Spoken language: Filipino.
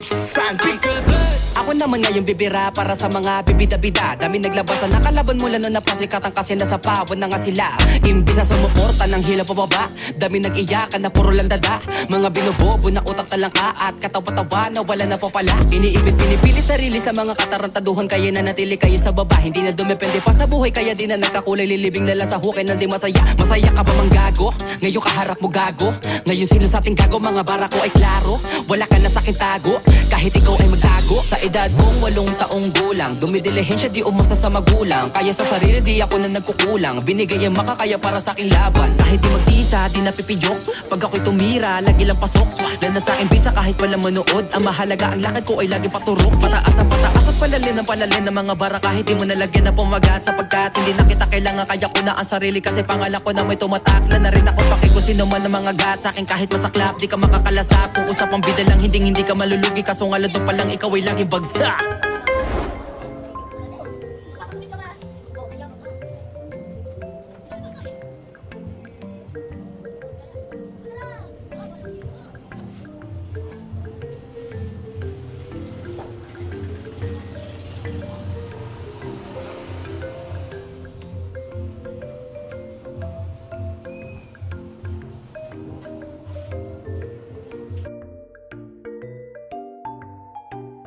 Santi ako naman ngayon bibira para sa mga bibida-bida. Dami naglabasan, nakalaban mula na napasikatan kasi nasa pawon na nga sila. Imbis na sumuporta ng hila pababa, dami nag-iyakan na puro lang dada. Mga binubobo na utak talangka at katawa-tawa na wala na po pala. Iniipit pinipili sarili sa mga katarantaduhan, kaya na natili kayo sa baba. Hindi na dumepende pa sa buhay, kaya di na nagkakulay. Lilibing na lang sa hukay na di masaya. Masaya ka ba mang gago? Ngayon kaharap mo gago. Ngayon sino sa ating gago, mga bara ko ay klaro. Wala ka na sa akin tago, kahit ikaw ay magtago. Sa edad kong 8 taong gulang, dumidilihensya di umasa sa magulang. Kaya sa sarili di ako na nagkukulang. Binigay ang makakaya para sa aking laban. Kahit di magtisa, di napipijok. Pag ako'y tumira, lagi lang pasok. Lana sa akin bisa kahit wala manood. Ang mahalaga ang lakad ko ay lagi paturok. Pataas ang pataas at palalin ang palalin ng mga bara. Kahit di mo nalagyan na pumagat, sapagkat hindi na kita kailangan. Kaya ko na ang sarili kasi pangalan ko na may tumatakla na rin ako. Paki ko sino man ang mga gat sa akin kahit masaklap. Di ka makakalasap kung usapang bida lang, hindi ka malulugi. Kaso nga lalo pa lang ikaw ay lagi bagsak.